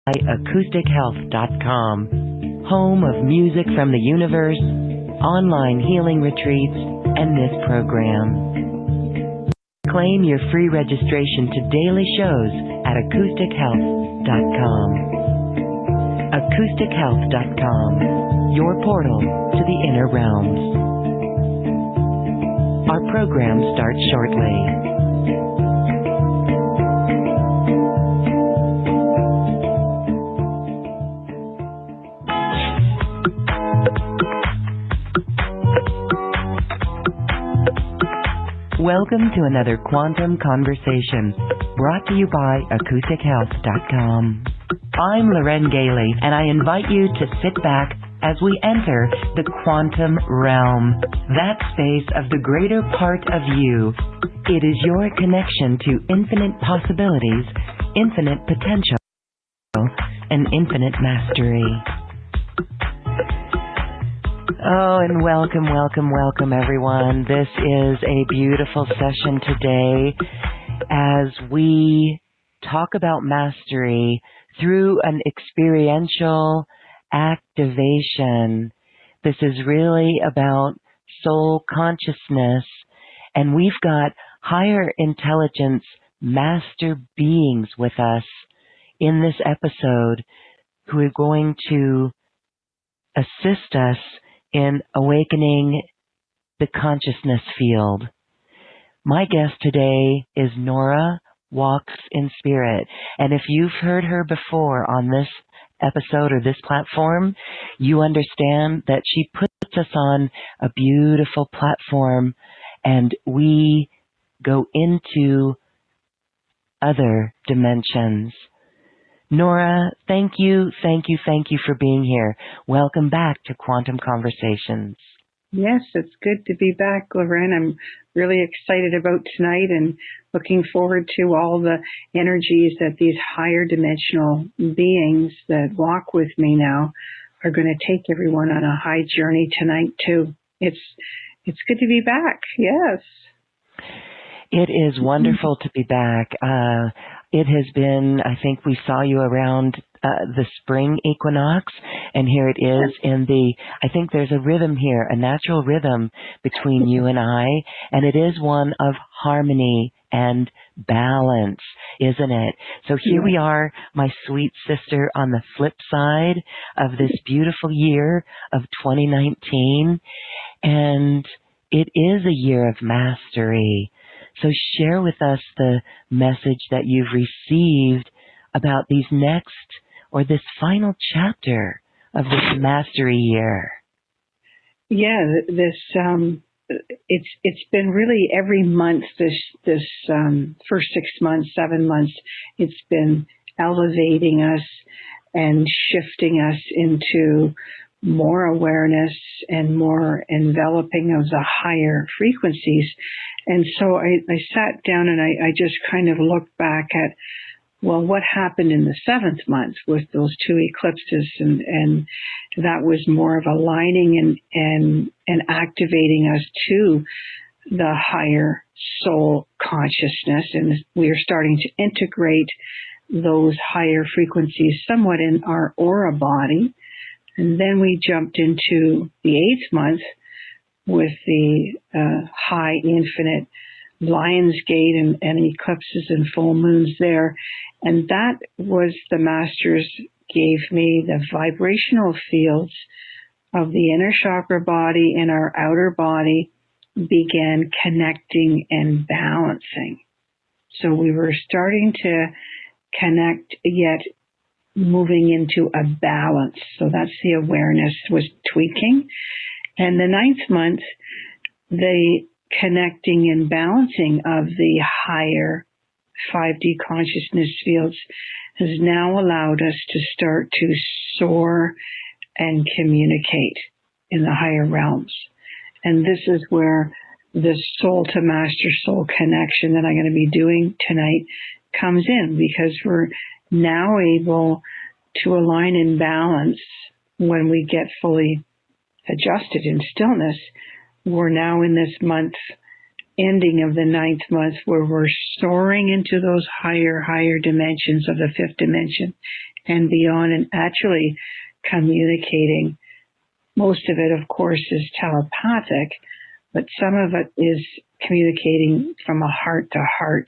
AcousticHealth.com, home of music from the universe, online healing retreats, and this program. Claim your free registration to daily shows at AcousticHealth.com. AcousticHealth.com, your portal to the inner realms. Our program starts shortly. Welcome to another Quantum Conversation, brought to you by AcousticHealth.com. I'm Loren Gailey, and I invite you to sit back as we enter the quantum realm, that space of the greater part of you. It is your connection to infinite possibilities, infinite potential, and infinite mastery. Oh, and welcome, welcome, welcome, everyone. This is a beautiful session today as we talk about mastery through an experiential activation. This is really about soul consciousness, and we've got higher intelligence master beings with us in this episode who are going to assist us in awakening the consciousness field. My guest today is Nora, WalksInSpirit. And if you've heard her before on this episode or this platform, you understand that she puts us on a beautiful platform and we go into other dimensions. Nora, thank you for being here. Welcome back to Quantum Conversations. Yes, it's good to be back, Loren. I'm really excited about tonight and looking forward to all the energies that these higher dimensional beings that walk with me now are going to take everyone on a high journey tonight too. It's good to be back. Yes. It is wonderful to be back. It has been, I think we saw you around the spring equinox, and here it is I think there's a rhythm here, a natural rhythm between you and I, and it is one of harmony and balance, isn't it? So here we are, my sweet sister, on the flip side of this beautiful year of 2019, and it is a year of mastery. So share with us the message that you've received about these next or this final chapter of this mastery year. Yeah, this it's been really every month this first 6 months, 7 months, it's been elevating us and shifting us into more awareness and more enveloping of the higher frequencies. And so I sat down and I just kind of looked back at, well, what happened in the 7th month with those 2 eclipses, and that was more of aligning and activating us to the higher soul consciousness, and we are starting to integrate those higher frequencies somewhat in our aura body. And then we jumped into the 8th month with the high infinite Lion's Gate and eclipses and full moons there. And that was the masters gave me the vibrational fields of the inner chakra body and our outer body began connecting and balancing. So we were starting to connect, yet moving into a balance. So that's the awareness was tweaking. And the 9th month, the connecting and balancing of the higher 5D consciousness fields has now allowed us to start to soar and communicate in the higher realms. And this is where the soul to master soul connection that I'm going to be doing tonight comes in, because we're now able to align and balance when we get fully adjusted in stillness. We're now in this month ending of the 9th month where we're soaring into those higher dimensions of the 5th dimension and beyond, and actually communicating. Most of it, of course, is telepathic, but some of it is communicating from a heart-to-heart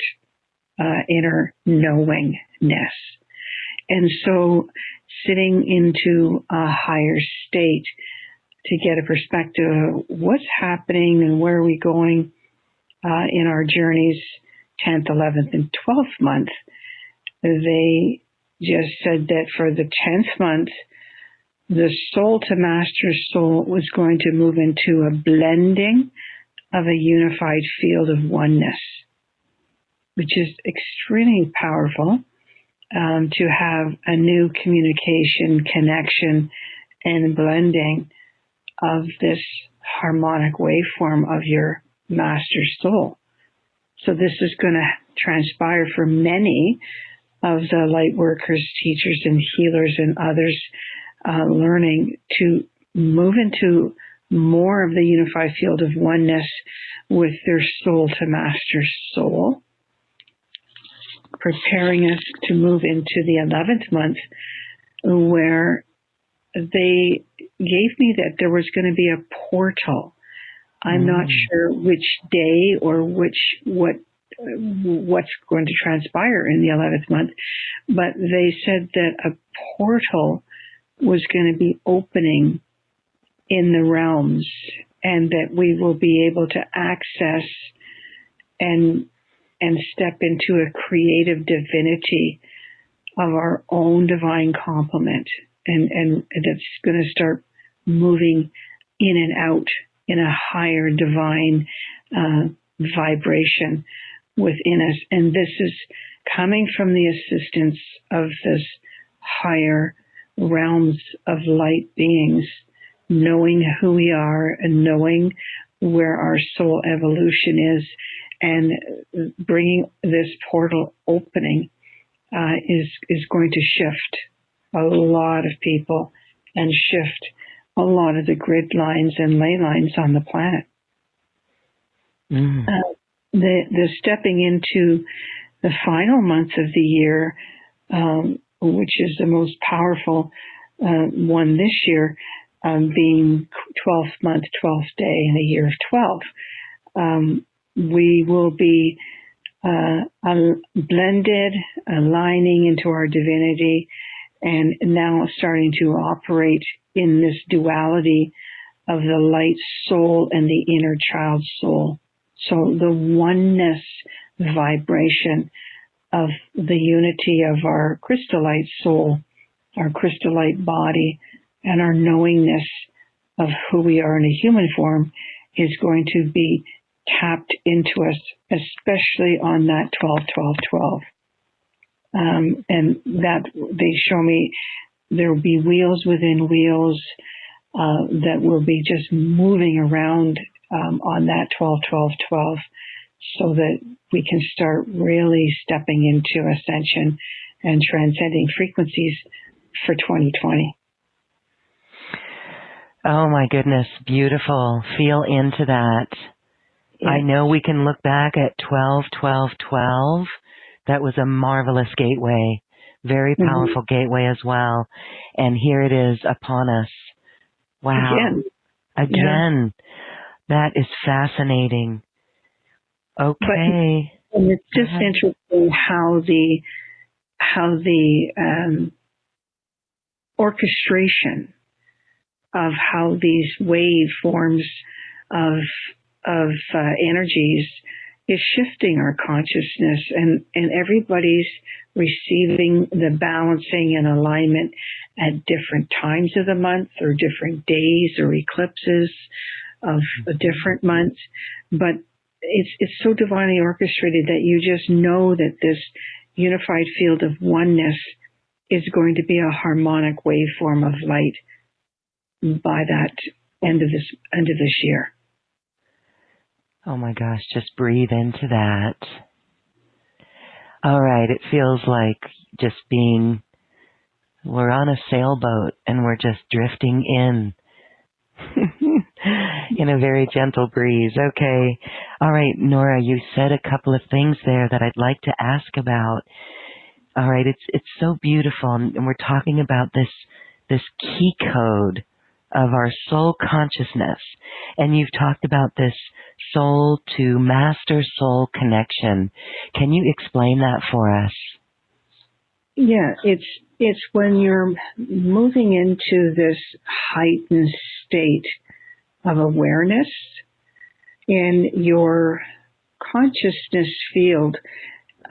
inner knowingness. And so sitting into a higher state to get a perspective of what's happening and where are we going in our journeys, 10th, 11th, and 12th month, they just said that for the 10th month, the soul to master soul was going to move into a blending of a unified field of oneness, which is extremely powerful to have a new communication, connection, and blending of this harmonic waveform of your master soul. So this is going to transpire for many of the light workers, teachers, and healers and others learning to move into more of the unified field of oneness with their soul to master soul, preparing us to move into the 11th month, where they gave me that there was going to be a portal. I'm not sure which day or what's going to transpire in the 11th month, but they said that a portal was going to be opening in the realms, and that we will be able to access and step into a creative divinity of our own divine complement, and it's going to start moving in and out in a higher divine vibration within us. And this is coming from the assistance of this higher realms of light beings, knowing who we are and knowing where our soul evolution is, and bringing this portal opening is going to shift a lot of people and shift a lot of the grid lines and ley lines on the planet. The stepping into the final month of the year, which is the most powerful one this year, being 12th month, 12th day in a year of 12. We will be blended, aligning into our divinity, and now starting to operate in this duality of the light soul and the inner child soul. So the oneness vibration of the unity of our crystallite soul, our crystallite body, and our knowingness of who we are in a human form is going to be tapped into us, especially on that 12-12-12. And that they show me there will be wheels within wheels that will be just moving around on that 12-12-12, so that we can start really stepping into ascension and transcending frequencies for 2020. Oh my goodness, beautiful. Feel into that. Yeah. I know we can look back at 12-12-12. That was a marvelous gateway, very powerful gateway as well. And here it is upon us. Wow. Again. Yeah. That is fascinating. Okay. And it's just interesting how the orchestration of how these waveforms of energies is shifting our consciousness, and everybody's receiving the balancing and alignment at different times of the month, or different days or eclipses of a different month. But it's so divinely orchestrated that you just know that this unified field of oneness is going to be a harmonic waveform of light by that end of this year. Oh my gosh, just breathe into that. All right, it feels like just we're on a sailboat and we're just drifting in a very gentle breeze. Okay, All right, Nora, you said a couple of things there that I'd like to ask about. All right, it's so beautiful, and we're talking about this key code of our soul consciousness, and you've talked about this soul to master soul connection. Can you explain that for us? Yeah, it's when you're moving into this heightened state of awareness, and your consciousness field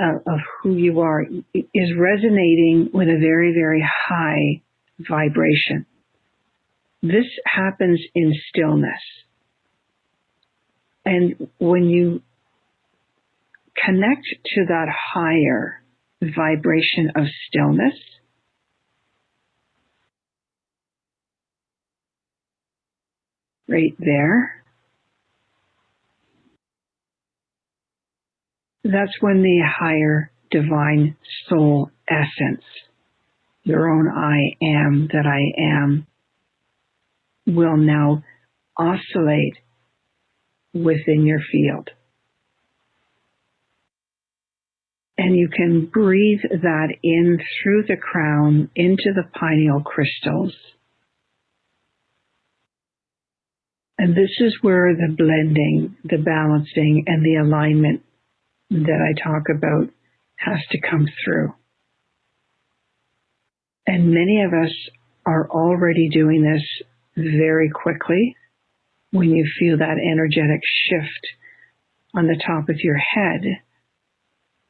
of who you are is resonating with a very, very high vibration. This happens in stillness. And when you connect to that higher vibration of stillness, right there, that's when the higher divine soul essence, your own I am that I am, will now oscillate within your field. And you can breathe that in through the crown into the pineal crystals. And this is where the blending, the balancing, and the alignment that I talk about has to come through. And many of us are already doing this very quickly. When you feel that energetic shift on the top of your head,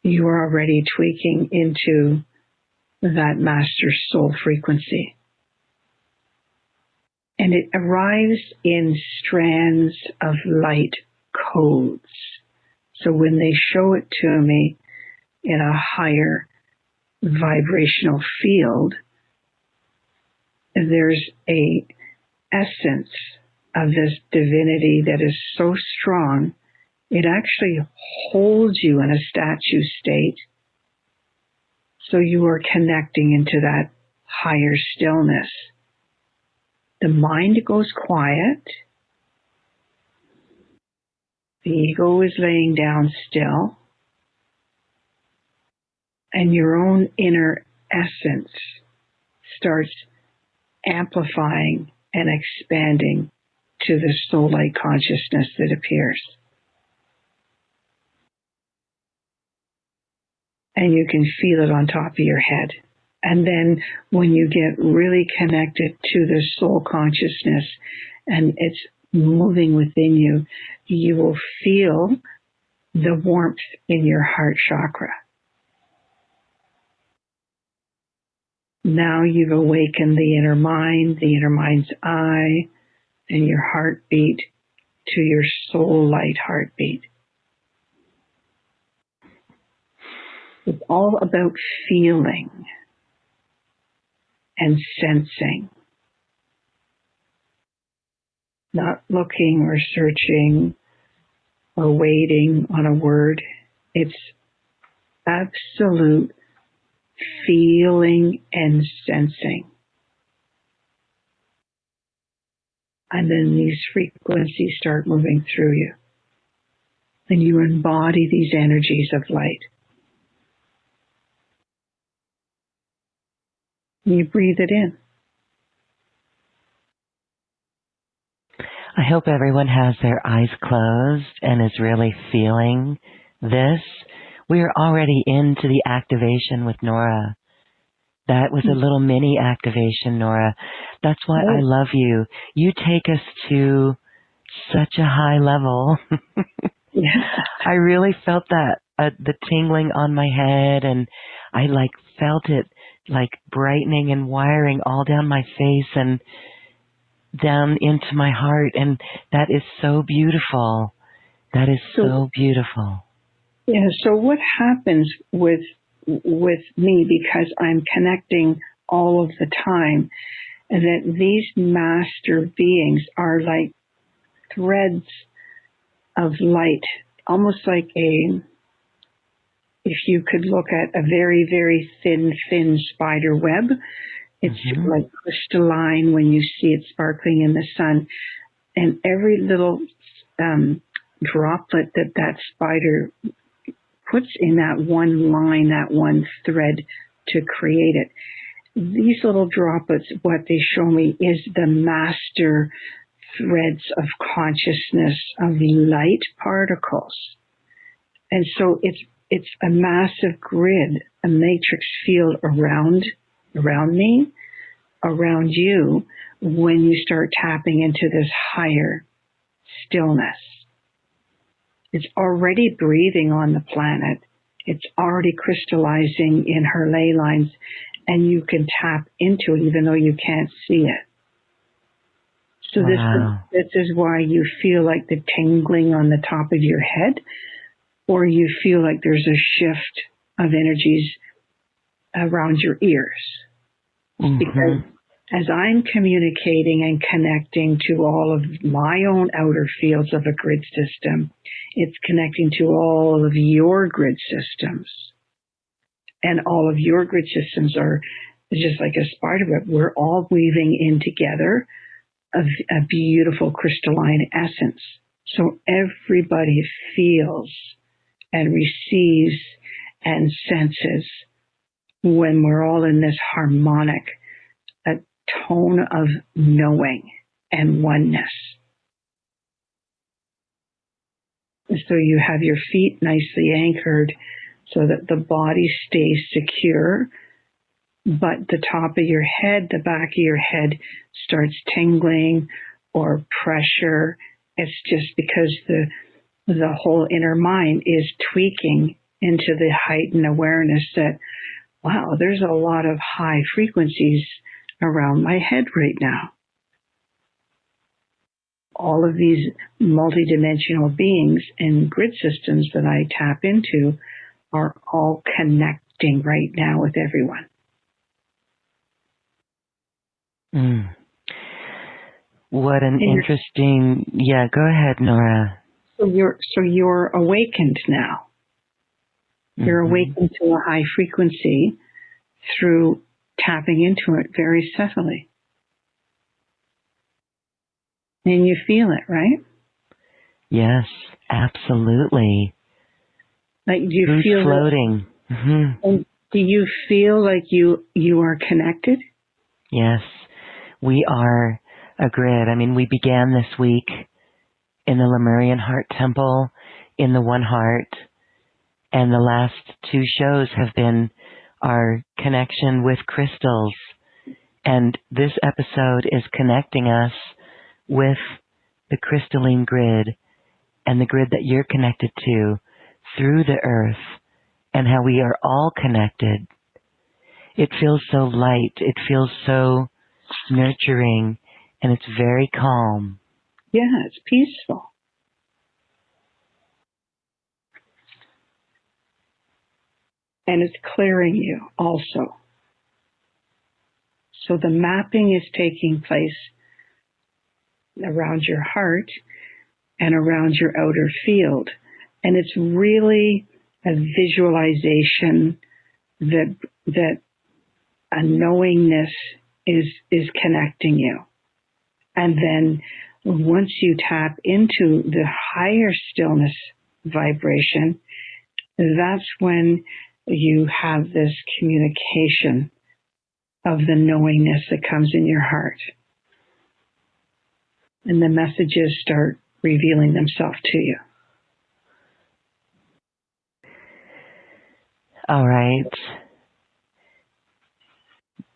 you are already tweaking into that master soul frequency. And it arrives in strands of light codes. So when they show it to me in a higher vibrational field, there's a essence of this divinity that is so strong, it actually holds you in a statue state. So you are connecting into that higher stillness. The mind goes quiet. The ego is laying down still. And your own inner essence starts amplifying and expanding to the soul light consciousness that appears. And you can feel it on top of your head. And then when you get really connected to the soul consciousness and it's moving within you, you will feel the warmth in your heart chakra. Now you've awakened the inner mind's eye, and your heartbeat to your soul light heartbeat. It's all about feeling and sensing, not looking or searching or waiting on a word. It's absolute feeling and sensing. And then these frequencies start moving through you. And you embody these energies of light. And you breathe it in. I hope everyone has their eyes closed and is really feeling this. We are already into the activation with Nora. That was a little mini activation, Nora. That's why I love you. You take us to such a high level. I really felt that, the tingling on my head, and I felt it brightening and wiring all down my face and down into my heart, and that is so beautiful. That is so beautiful. Yeah, so what happens with me, because I'm connecting all of the time, is that these master beings are like threads of light, almost like if you could look at a very, very thin spider web. It's like crystalline when you see it sparkling in the sun. And every little droplet that that spider puts in that one line, that one thread to create it. These little droplets, what they show me is the master threads of consciousness of light particles. And so it's a massive grid, a matrix field around me, around you, when you start tapping into this higher stillness. It's already breathing on the planet. It's already crystallizing in her ley lines, and you can tap into it even though you can't see it. So wow. this is why you feel like the tingling on the top of your head, or you feel like there's a shift of energies around your ears. Mm-hmm. Because as I'm communicating and connecting to all of my own outer fields of a grid system, it's connecting to all of your grid systems. And all of your grid systems are just like a spider web. We're all weaving in together a beautiful crystalline essence. So everybody feels and receives and senses when we're all in this harmonic tone of knowing and oneness. So you have your feet nicely anchored so that the body stays secure, but the top of your head, the back of your head starts tingling or pressure. It's just because the whole inner mind is tweaking into the heightened awareness that, wow, there's a lot of high frequencies around my head right now. All of these multidimensional beings and grid systems that I tap into are all connecting right now with everyone. Mm. What an interesting, yeah, go ahead, Nora. So you're awakened now. You're awakened to a high frequency through tapping into it very subtly. And you feel it, right? Yes, absolutely. Like, do you feel floating? Mm-hmm. And do you feel like you are connected? Yes, we are a grid. I mean, we began this week in the Lemurian Heart Temple in the One Heart, and the last two shows have been our connection with crystals. And this episode is connecting us with the crystalline grid and the grid that you're connected to through the earth, and how we are all connected. It feels so light. It feels so nurturing, and it's very calm. Yeah, it's peaceful. And it's clearing you also. So the mapping is taking place around your heart and around your outer field. And it's really a visualization that a knowingness is connecting you. And then once you tap into the higher stillness vibration, that's when you have this communication of the knowingness that comes in your heart. And the messages start revealing themselves to you. All right.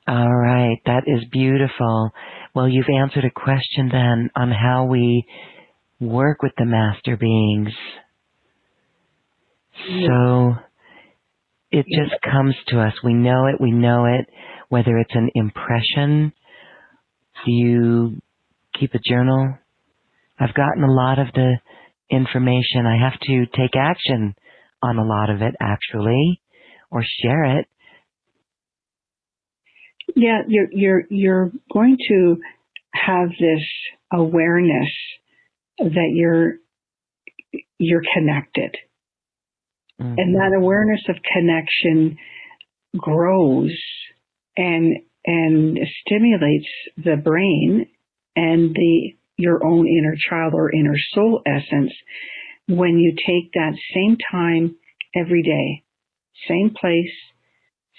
All right. That is beautiful. Well, you've answered a question then on how we work with the master beings. So it just comes to us. We know it, whether it's an impression. Do you keep a journal? I've gotten a lot of the information. I have to take action on a lot of it, actually, or share it. Yeah, you're going to have this awareness that you're connected. Mm-hmm. And that awareness of connection grows and stimulates the brain and your own inner child or inner soul essence when you take that same time every day, same place,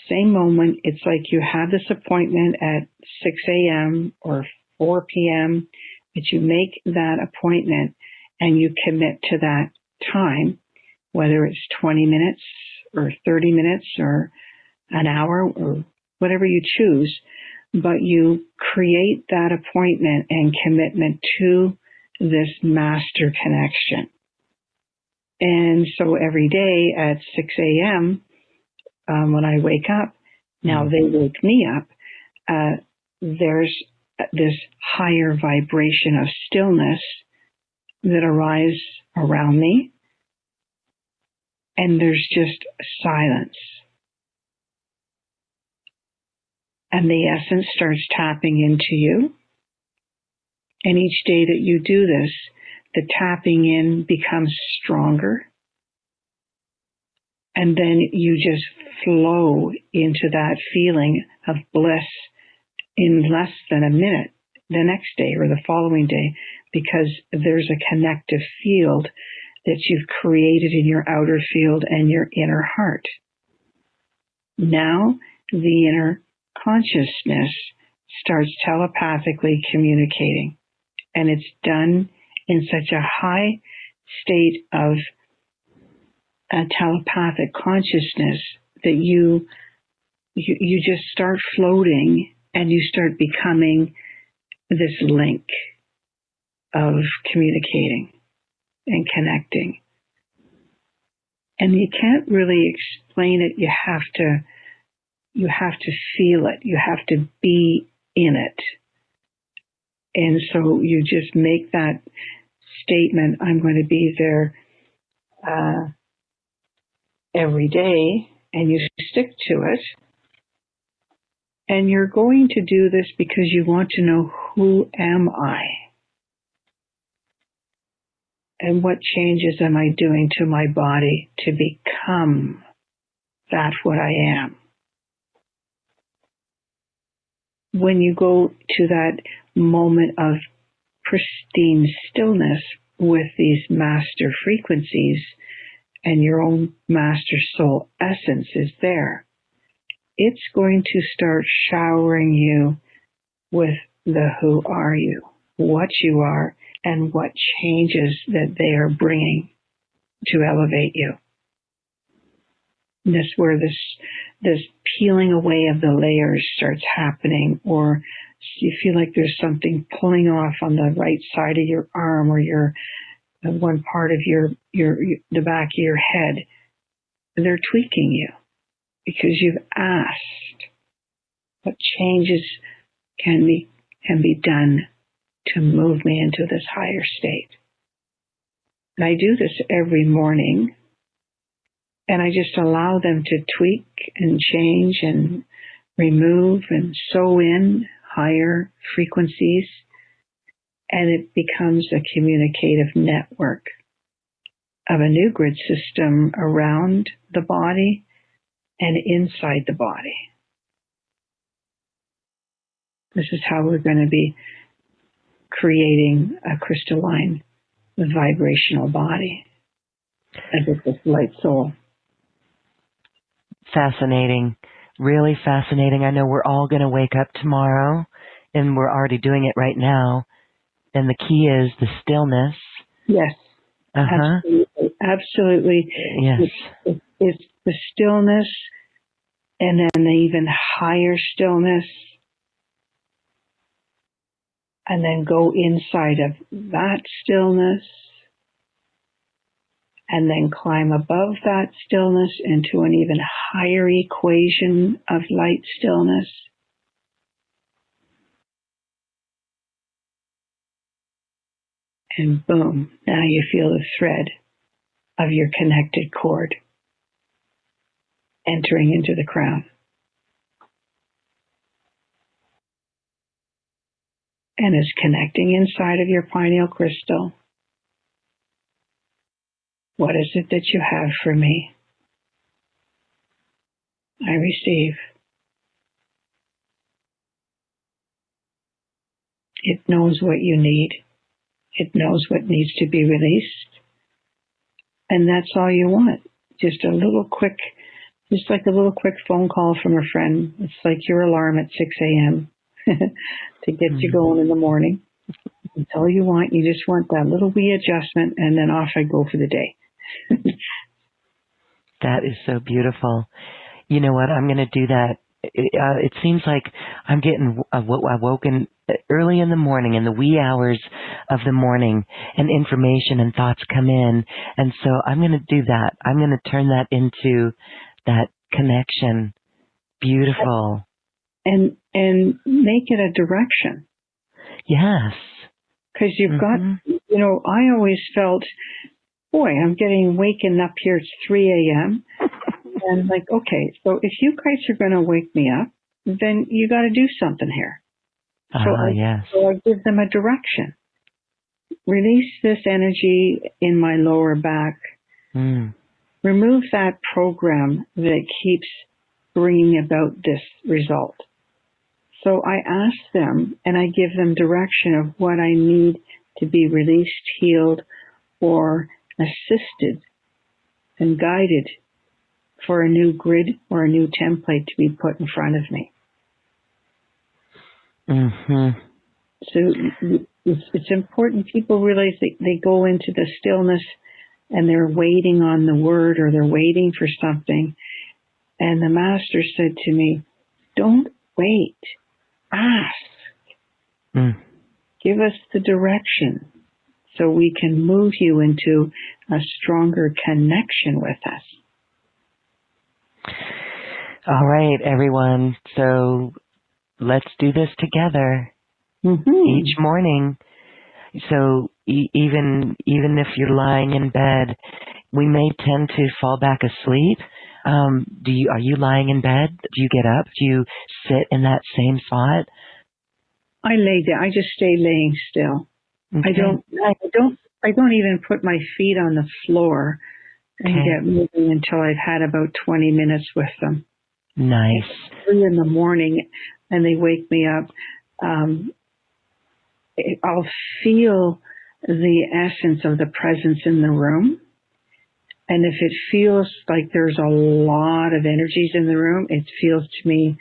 same moment. It's like you have this appointment at 6 a.m. or 4 p.m., but you make that appointment and you commit to that time, whether it's 20 minutes or 30 minutes or an hour or whatever you choose, but you create that appointment and commitment to this master connection. And so every day at 6 a.m., when I wake up, now they wake me up, there's this higher vibration of stillness that arises around me, and there's just silence. And the essence starts tapping into you. And each day that you do this, the tapping in becomes stronger. And then you just flow into that feeling of bliss in less than a minute the next day or the following day, because there's a connective field that you've created in your outer field and your inner heart. Now the inner consciousness starts telepathically communicating, and it's done in such a high state of telepathic consciousness that you just start floating, and you start becoming this link of communicating and connecting. And you can't really explain it. You have to feel it. You have to be in it. And so you just make that statement, I'm going to be there every day, and you stick to it. And you're going to do this because you want to know, who am I? And what changes am I doing to my body to become that what I am? When you go to that moment of pristine stillness with these master frequencies, and your own master soul essence is there, it's going to start showering you with the who are you, what you are, and what changes that they are bringing to elevate you. This where this peeling away of the layers starts happening, or you feel like there's something pulling off on the right side of your arm, or your one part of the back of your head. They're tweaking you because you've asked what changes can be done to move me into this higher state. And I do this every morning, and I just allow them to tweak and change and remove and sew in higher frequencies, and it becomes a communicative network of a new grid system around the body and inside the body. This is how we're going to be creating a crystalline vibrational body as a light soul. Fascinating. Really fascinating. I know we're all going to wake up tomorrow, and we're already doing it right now. And the key is the stillness. Yes. Absolutely. Absolutely. Yes. It's the stillness, and then the even higher stillness, and then go inside of that stillness, and then climb above that stillness into an even higher equation of light stillness. And boom, now you feel the thread of your connected cord entering into the crown. And it's connecting inside of your pineal crystal. What is it that you have for me? I receive. It knows what you need. It knows what needs to be released. And that's all you want. Just a little quick, just like a little quick phone call from a friend. It's like your alarm at 6 a.m. to get you going in the morning. That's all you want. You just want that little wee adjustment, and then off I go for the day. That is so beautiful. You know what? I'm going to do that. It seems like I'm getting awoken early in the morning, in the wee hours of the morning, and information and thoughts come in. And so I'm going to do that. I'm going to turn that into that connection. Beautiful. And make it a direction. Yes. Because you've got, you know, I always felt, boy, I'm getting waken up here. It's 3 a.m. And like, okay, so if you guys are going to wake me up, then you got to do something here. So I give them a direction. Release this energy in my lower back. Remove that program that keeps bringing about this result. So I ask them and I give them direction of what I need to be released, healed, or assisted and guided for a new grid or a new template to be put in front of me. So it's important people realize they go into the stillness and they're waiting on the word or they're waiting for something. And the master said to me, don't wait, ask. Give us the direction so we can move you into a stronger connection with us. All right, everyone. So let's do this together each morning. So even if you're lying in bed, we may tend to fall back asleep. Are you lying in bed? Do you get up? Do you sit in that same spot? I lay there. I just stay laying still. Okay. I don't even put my feet on the floor and get moving until I've had about 20 minutes with them. Nice. 3 in the morning and they wake me up. I'll feel the essence of the presence in the room. And if it feels like there's a lot of energies in the room, it feels to me,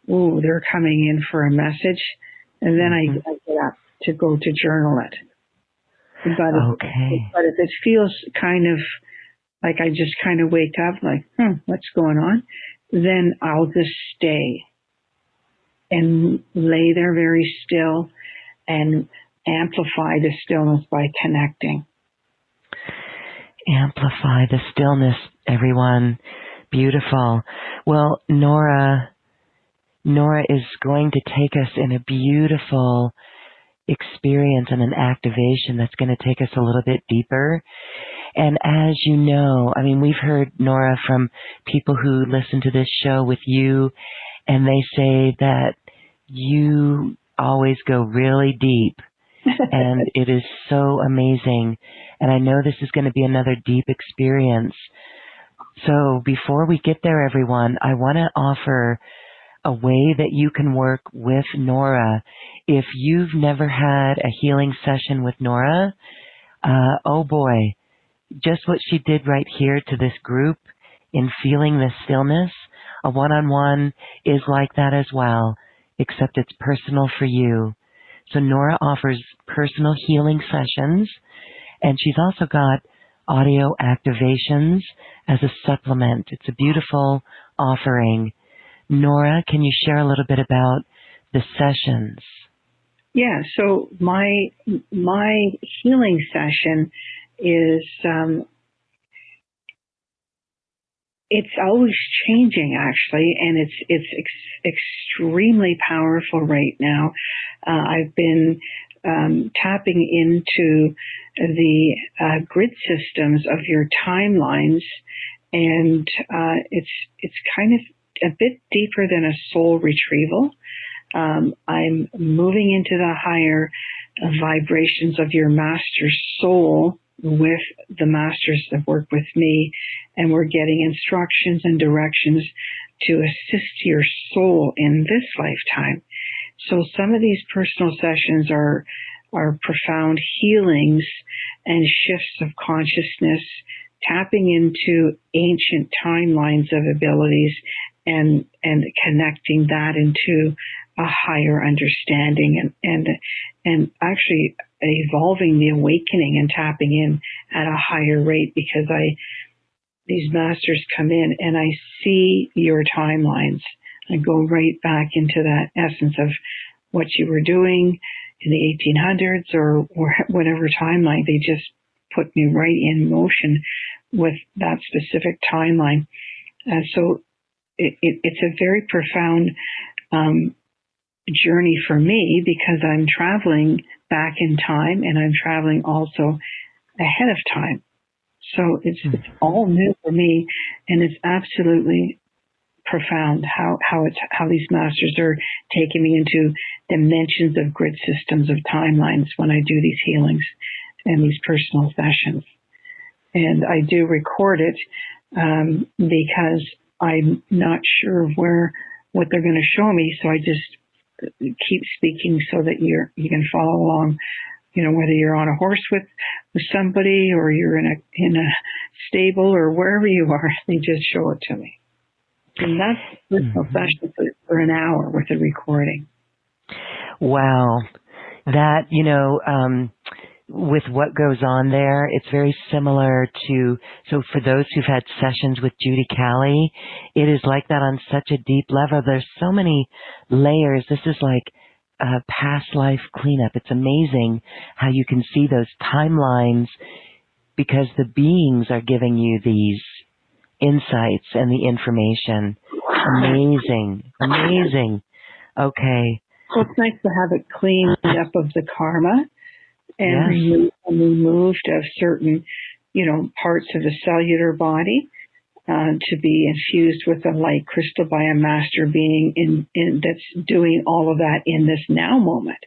ooh, they're coming in for a message. And then I get up to go to journal it. But if it feels kind of like I just kind of wake up like, what's going on? Then I'll just stay and lay there very still and amplify the stillness by connecting. Amplify the stillness, everyone. Beautiful. Well, Nora is going to take us in a beautiful experience and an activation that's going to take us a little bit deeper. And as you know, I mean, we've heard, Nora, from people who listen to this show with you, and they say that you always go really deep. And it is so amazing. And I know this is going to be another deep experience. So before we get there, everyone, I want to offer a way that you can work with Nora. If you've never had a healing session with Nora, oh boy, just what she did right here to this group in feeling the stillness, a one-on-one is like that as well, except it's personal for you. So Nora offers personal healing sessions, and she's also got audio activations as a supplement. It's a beautiful offering. Nora, can you share a little bit about the sessions? Yeah, so my healing session is it's always changing, actually, and it's extremely powerful right now. I've been tapping into the grid systems of your timelines, and it's kind of a bit deeper than a soul retrieval. I'm moving into the higher vibrations of your master's soul with the masters that work with me, and we're getting instructions and directions to assist your soul in this lifetime. So some of these personal sessions are profound healings and shifts of consciousness tapping into ancient timelines of abilities and connecting that into a higher understanding and actually evolving the awakening and tapping in at a higher rate, because these masters come in and I see your timelines. I go right back into that essence of what you were doing in the 1800s or whatever timeline. They just put me right in motion with that specific timeline. So it's a very profound journey for me, because I'm traveling back in time and I'm traveling also ahead of time. So it's all new for me, and it's absolutely profound how these masters are taking me into dimensions of grid systems of timelines when I do these healings and these personal sessions. And I do record it because I'm not sure what they're going to show me, so I just keep speaking so that you can follow along. You know, whether you're on a horse with somebody or you're in a stable or wherever you are, they just show it to me. And that's personal session for an hour with a recording. Wow. That, with what goes on there, it's very similar to, so for those who've had sessions with Judy Callie, it is like that on such a deep level. There's so many layers. This is like a past life cleanup. It's amazing how you can see those timelines because the beings are giving you these insights and the information. Amazing. Amazing. Okay. So it's nice to have it cleaned up of the karma and removed of certain, parts of the cellular body to be infused with a light crystal by a master being in that's doing all of that in this now moment.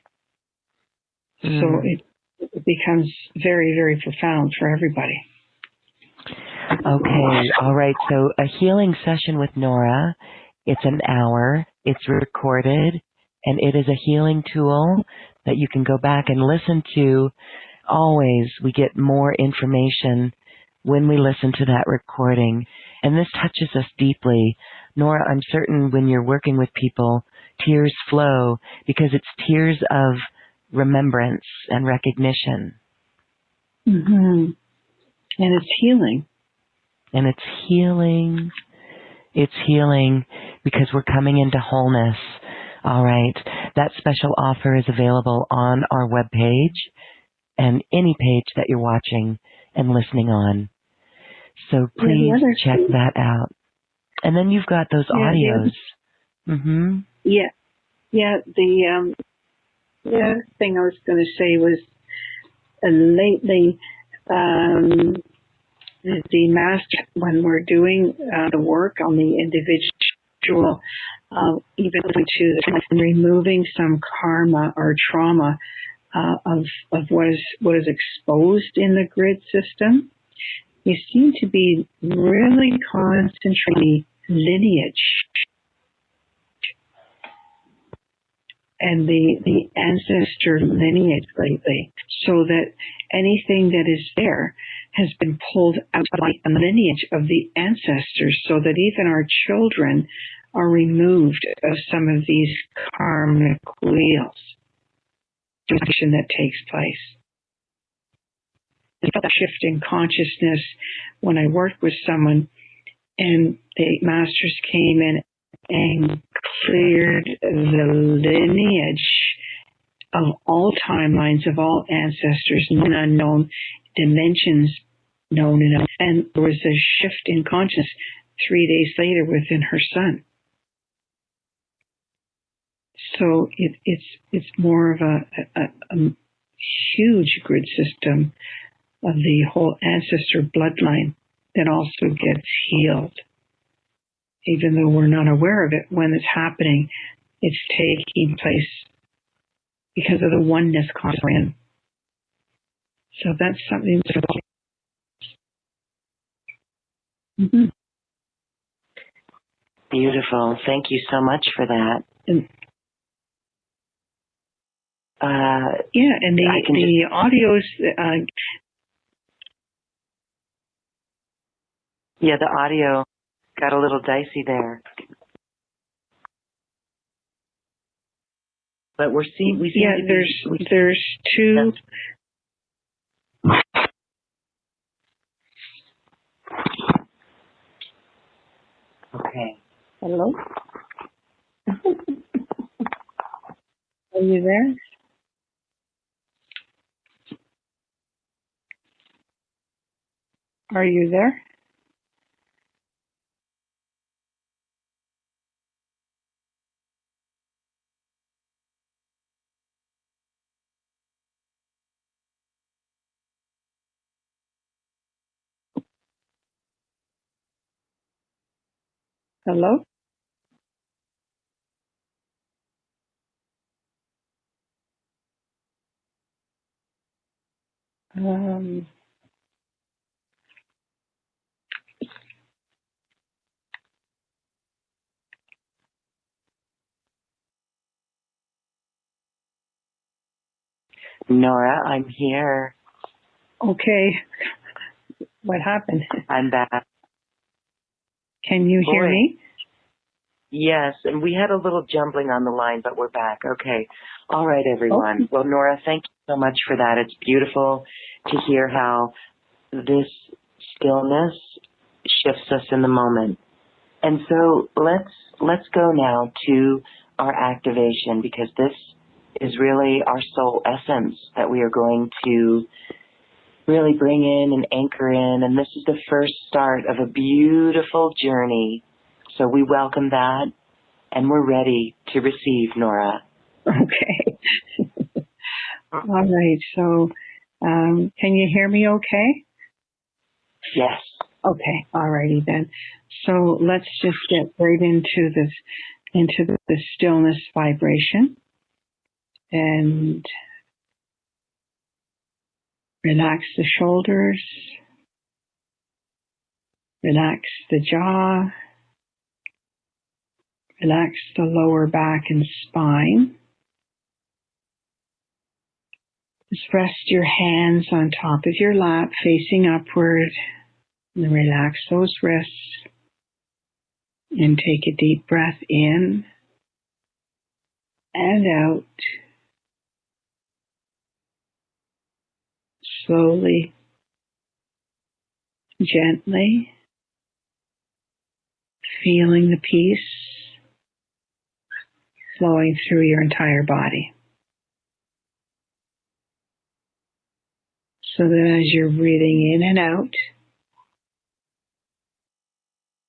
So it becomes very, very profound for everybody. Okay. All right. So a healing session with Nora, it's an hour, it's recorded, and it is a healing tool that you can go back and listen to. Always we get more information when we listen to that recording. And this touches us deeply. Nora, I'm certain when you're working with people, tears flow because it's tears of remembrance and recognition. Mm-hmm. And it's healing. And it's healing. It's healing because we're coming into wholeness. All right. That special offer is available on our webpage and any page that you're watching and listening on. So please check that out. And then you've got those audios. Yeah. Yeah. The other thing I was going to say was lately, the master, when we're doing the work on the individual, even to removing some karma or trauma of what is exposed in the grid system, you seem to be really concentrating lineage and the ancestor lineage lately, so that anything that is there has been pulled out by the lineage of the ancestors, so that even our children are removed of some of these karmic wheels. The action that takes place. I felt a shift in consciousness when I worked with someone and the masters came in and cleared the lineage of all timelines, of all ancestors, known and unknown, dimensions known and unknown. And there was a shift in consciousness 3 days later within her son. So it's more of a huge grid system of the whole ancestor bloodline that also gets healed. Even though we're not aware of it when it's happening, it's taking place because of the oneness consciousness. So that's something to look at. Beautiful. Thank you so much for that. And the audios, Yeah, the audio got a little dicey there. But we seem to be... there's two... Okay. Hello? Are you there? Are you there? Hello? Nora, I'm here. Okay. What happened? I'm back. Can you hear me? Yes, and we had a little jumbling on the line, but we're back. Okay. All right, everyone. Okay. Well, Nora, thank you so much for that. It's beautiful to hear how this stillness shifts us in the moment. And so let's go now to our activation, because this is really our soul essence that we are going to really bring in and anchor in. And this is the first start of a beautiful journey. So we welcome that, and we're ready to receive, Nora. Okay. All right. So, can you hear me okay? Yes. Okay. All righty then. So let's just get right into the stillness vibration and relax the shoulders, relax the jaw, relax the lower back and spine. Just rest your hands on top of your lap facing upward and relax those wrists and take a deep breath in and out. Slowly, gently, feeling the peace flowing through your entire body. So that as you're breathing in and out,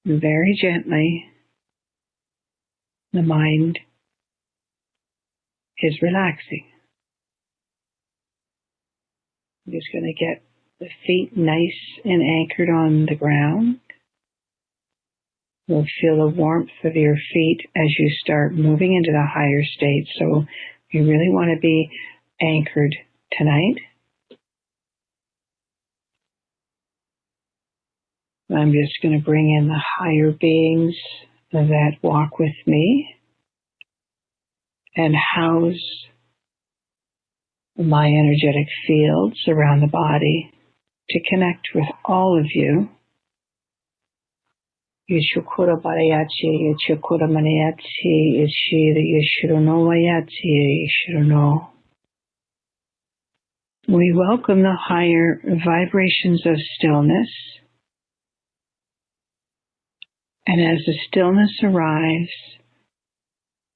very gently, the mind is relaxing. I'm just going to get the feet nice and anchored on the ground. You'll feel the warmth of your feet as you start moving into the higher state. So you really want to be anchored tonight. I'm just going to bring in the higher beings that walk with me and house my energetic fields around the body to connect with all of you. Yeshukura Barayachi, Yeshukura Maniachi, Yeshira Yeshuruno Wayachi, Yeshuruno. We welcome the higher vibrations of stillness. And as the stillness arrives,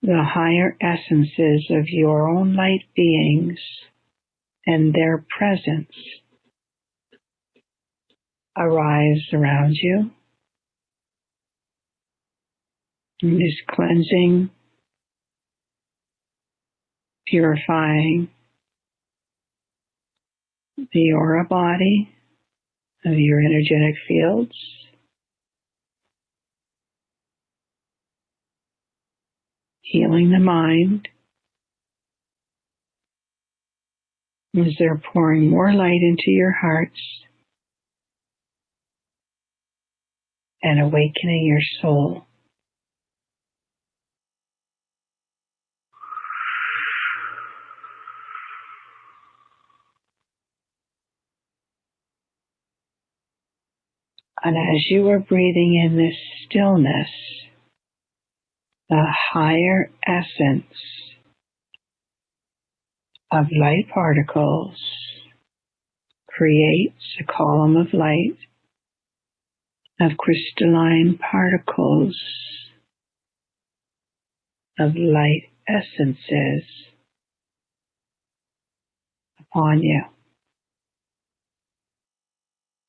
the higher essences of your own light beings and their presence arise around you. And is cleansing, purifying the aura body of your energetic fields. Healing the mind as they're pouring more light into your hearts and awakening your soul. And as you are breathing in this stillness, the higher essence of light particles creates a column of light of crystalline particles of light essences upon you.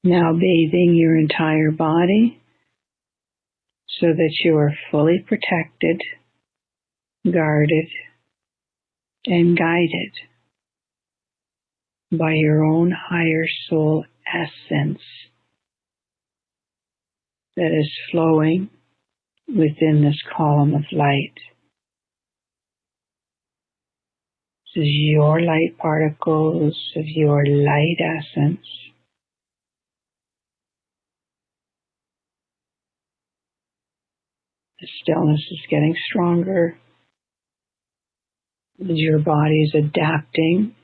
Now bathing your entire body so that you are fully protected, guarded, and guided by your own higher soul essence that is flowing within this column of light. This is your light particles of your light essence. The stillness is getting stronger as your body is adapting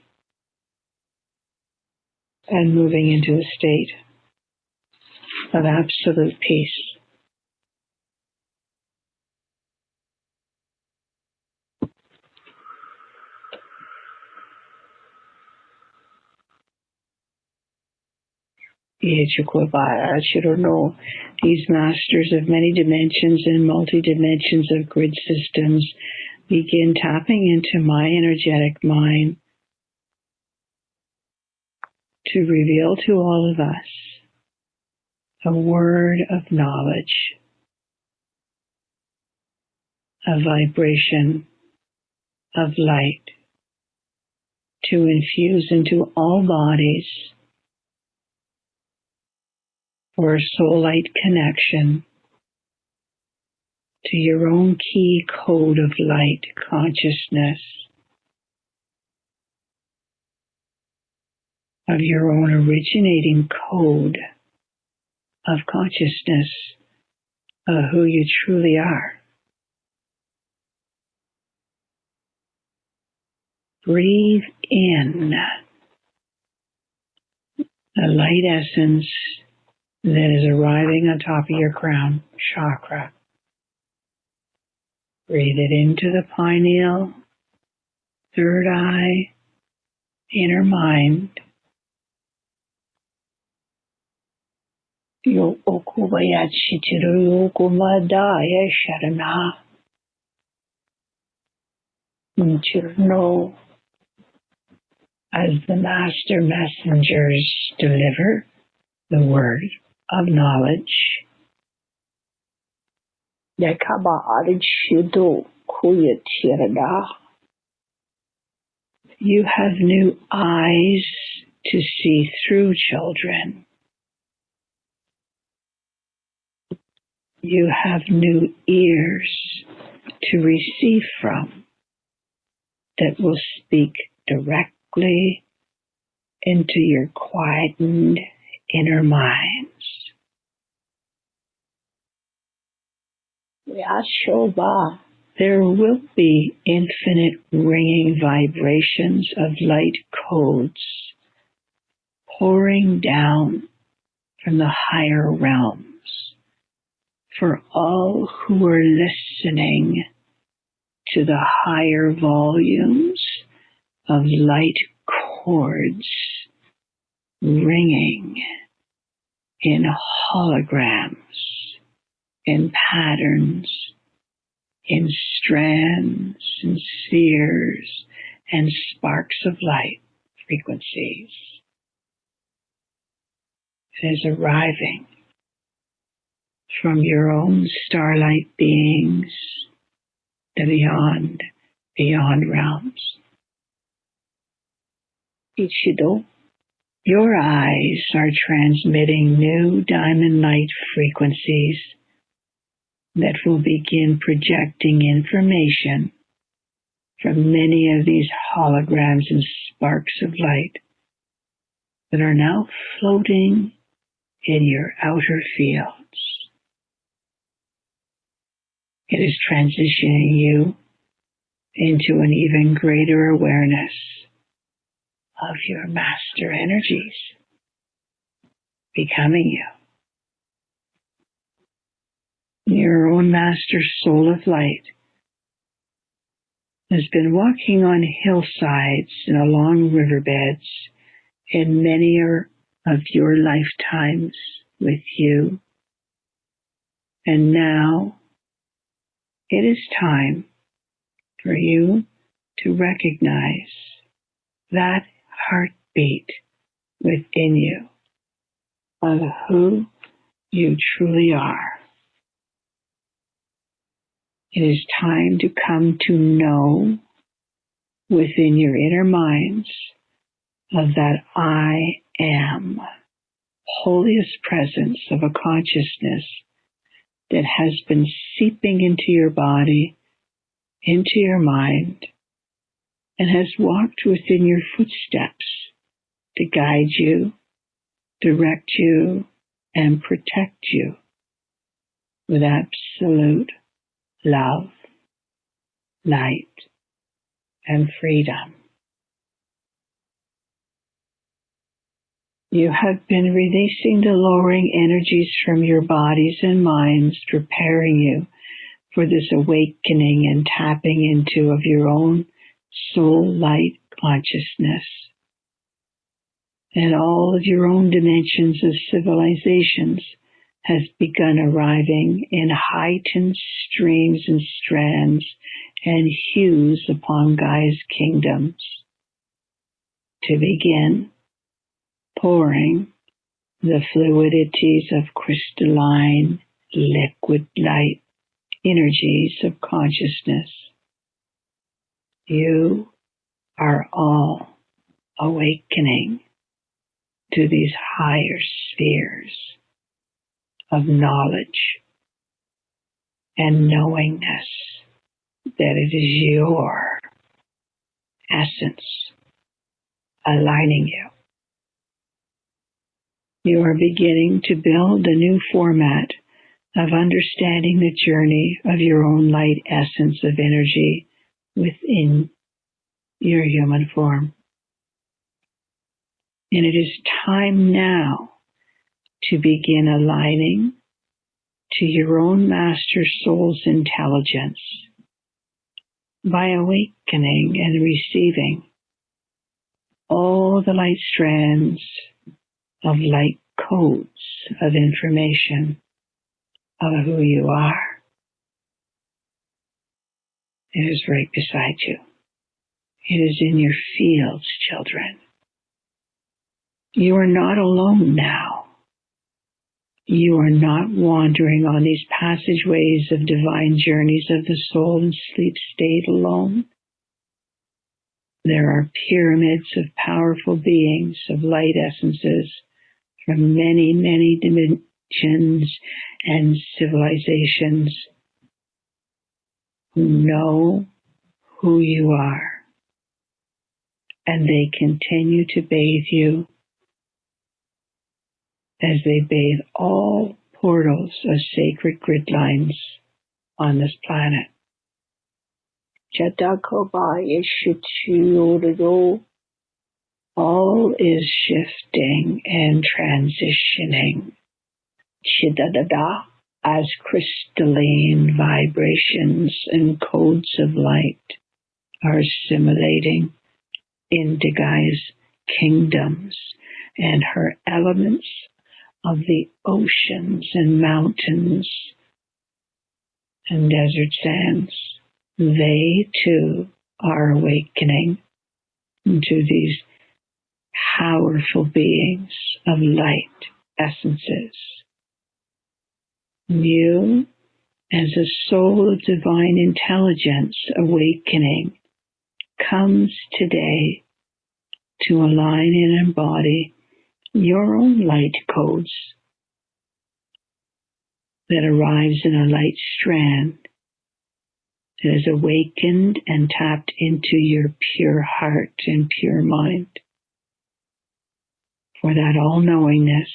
and moving into a state of absolute peace. These masters of many dimensions and multi-dimensions of grid systems begin tapping into my energetic mind to reveal to all of us a word of knowledge, a vibration of light to infuse into all bodies for a soul light connection to your own key code of light consciousness, of your own originating code of consciousness of who you truly are. Breathe in the light essence that is arriving on top of your crown chakra. Breathe it into the pineal, third eye, inner mind. Yo okubayat shitiru yo kumadaya sharana. Know as the master messengers deliver the word of knowledge. You have new eyes to see through, children. You have new ears to receive from that will speak directly into your quietened inner minds. There will be infinite ringing vibrations of light codes pouring down from the higher realms for all who are listening to the higher volumes of light chords ringing in holograms, in patterns, in strands and spheres and sparks of light frequencies. It is arriving from your own starlight beings, the beyond realms. Ichido, your eyes are transmitting new diamond light frequencies that will begin projecting information from many of these holograms and sparks of light that are now floating in your outer fields. It is transitioning you into an even greater awareness of your master energies becoming you. Your own master soul of light has been walking on hillsides and along riverbeds in many of your lifetimes with you. And now it is time for you to recognize that heartbeat within you of who you truly are. It is time to come to know within your inner minds of that I am holiest presence of a consciousness that has been seeping into your body, into your mind, and has walked within your footsteps to guide you, direct you, and protect you with absolute love, light, and freedom. You have been releasing the lowering energies from your bodies and minds, preparing you for this awakening and tapping into of your own soul light consciousness. And all of your own dimensions of civilizations has begun arriving in heightened streams and strands and hues upon Gaia's kingdoms to begin pouring the fluidities of crystalline, liquid light energies of consciousness. You are all awakening to these higher spheres of knowledge and knowingness that it is your essence aligning you. You are beginning to build a new format of understanding the journey of your own light essence of energy within your human form. And it is time now to begin aligning to your own master soul's intelligence by awakening and receiving all the light strands of light codes of information of who you are. It is right beside you. It is in your fields, children. You are not alone now. You are not wandering on these passageways of divine journeys of the soul in sleep state alone. There are pyramids of powerful beings of light essences from many, many dimensions and civilizations who know who you are, and they continue to bathe you as they bathe all portals of sacred grid lines on this planet. All is shifting and transitioning. Chidadada, as crystalline vibrations and codes of light are assimilating into Gaia's kingdoms and her elements of the oceans and mountains and desert sands. They too are awakening into these powerful beings of light essences. You, as a soul of divine intelligence awakening, comes today to align and embody your own light codes that arrives in a light strand that is awakened and tapped into your pure heart and pure mind for that all-knowingness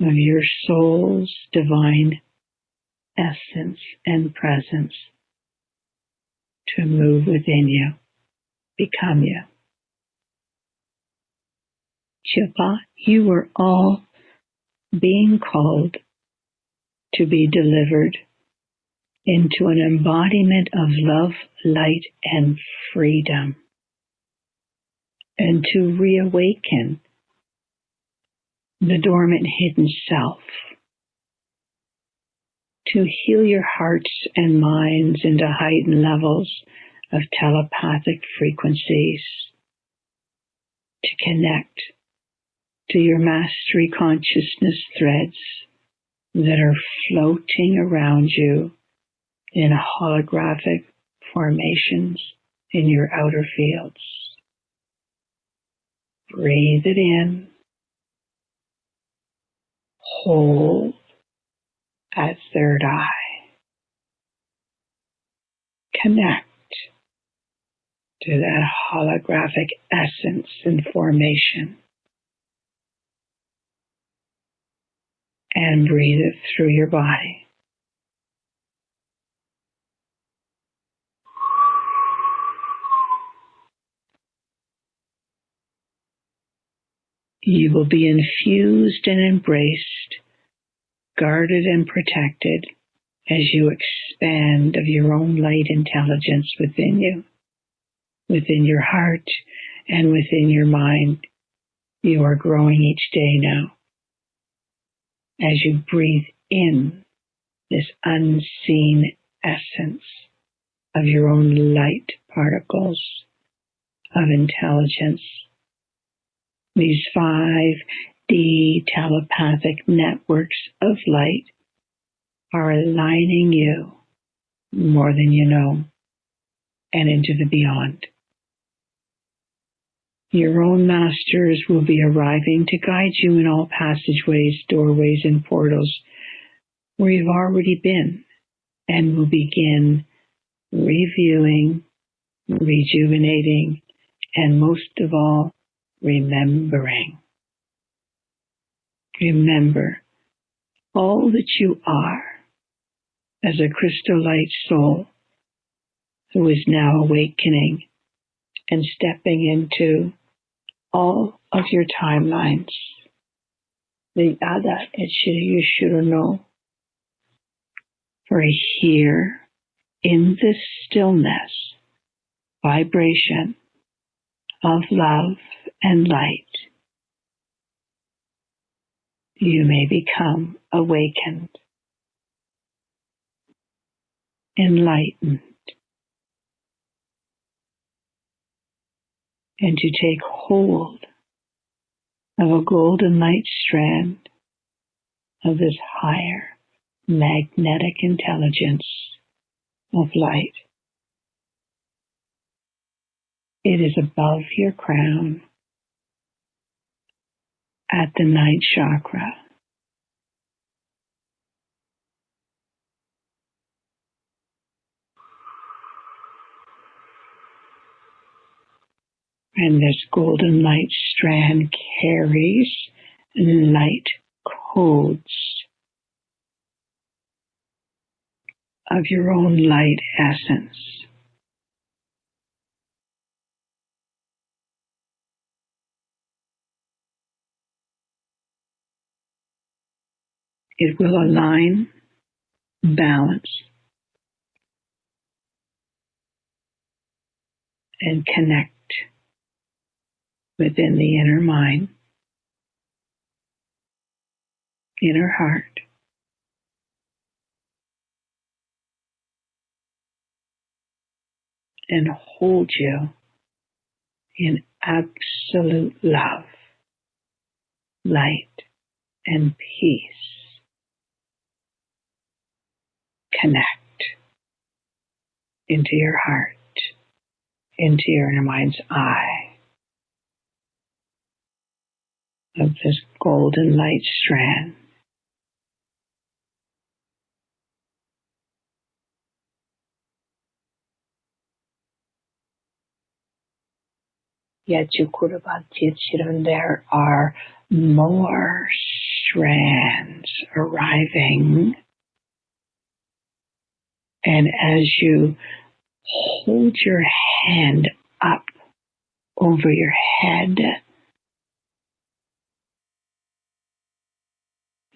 of your soul's divine essence and presence to move within you, become you. Chipa, you are all being called to be delivered into an embodiment of love, light, and freedom, and to reawaken the dormant hidden self, to heal your hearts and minds into heightened levels of telepathic frequencies, to connect to your mastery consciousness threads that are floating around you in holographic formations in your outer fields. Breathe it in. Hold at third eye. Connect to that holographic essence and formation. And breathe it through your body. You will be infused and embraced, guarded and protected as you expand of your own light intelligence within you, within your heart, and within your mind. You are growing each day now. As you breathe in this unseen essence of your own light particles of intelligence, these 5D telepathic networks of light are aligning you more than you know and into the beyond. Your own masters will be arriving to guide you in all passageways, doorways, and portals where you've already been, and will begin reviewing, rejuvenating, and most of all, remembering. Remember all that you are as a crystal light soul who is now awakening and stepping into all of your timelines. The Ada you should know. For here in this stillness, vibration of love and light, you may become awakened, enlightened, and to take hold of a golden light strand of this higher magnetic intelligence of light. It is above your crown at the ninth chakra. And this golden light strand carries light codes of your own light essence. It will align, balance, and connect within the inner mind, inner heart, and hold you in absolute love, light, and peace. Connect into your heart, into your inner mind's eye of this golden light strand. Yet you could have children, there are more strands arriving. And as you hold your hand up over your head,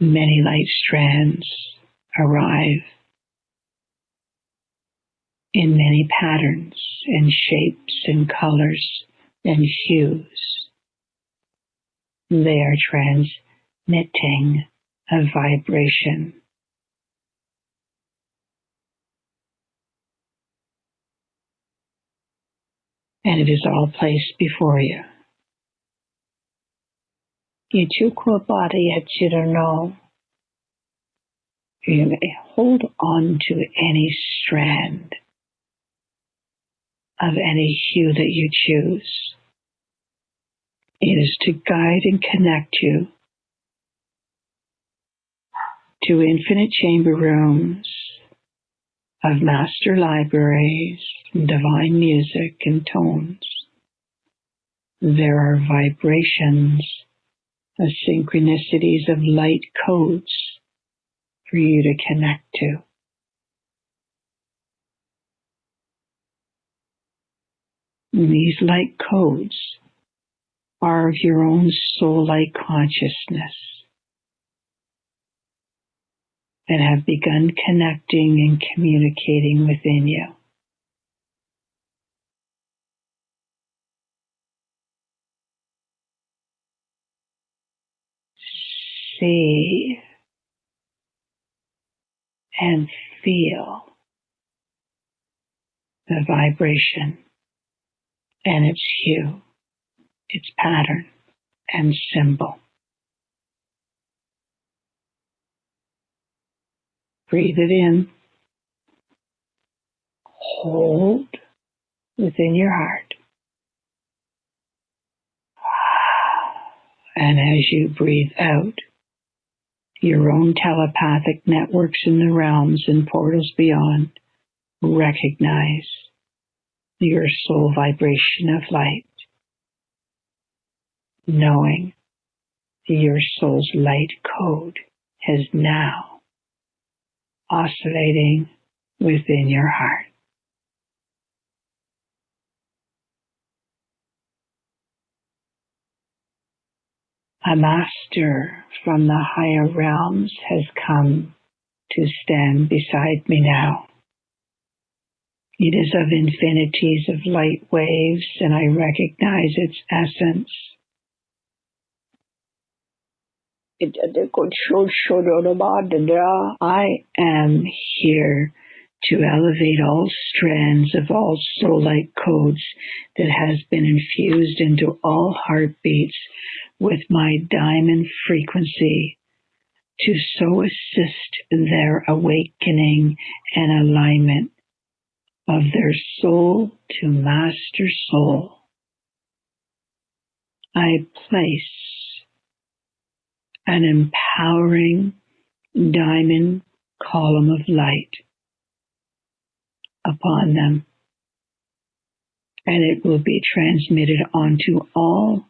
many light strands arrive in many patterns and shapes and colors and hues. They are transmitting a vibration. And it is all placed before you. You tukwa body at know. You may hold on to any strand of any hue that you choose. It is to guide and connect you to infinite chamber rooms of master libraries, divine music and tones. There are vibrations of synchronicities of light codes for you to connect to. And these light codes are of your own soul-like consciousness that have begun connecting and communicating within you. See and feel the vibration and its hue, its pattern and symbol. Breathe it in. Hold within your heart. And as you breathe out, your own telepathic networks in the realms and portals beyond recognize your soul vibration of light, knowing your soul's light code is now oscillating within your heart. A master from the higher realms has come to stand beside me now. It is of infinities of light waves, and I recognize its essence. I am here to elevate all strands of all soul-like codes that has been infused into all heartbeats with my diamond frequency to so assist their awakening and alignment of their soul to master soul. I place an empowering diamond column of light upon them, and it will be transmitted onto all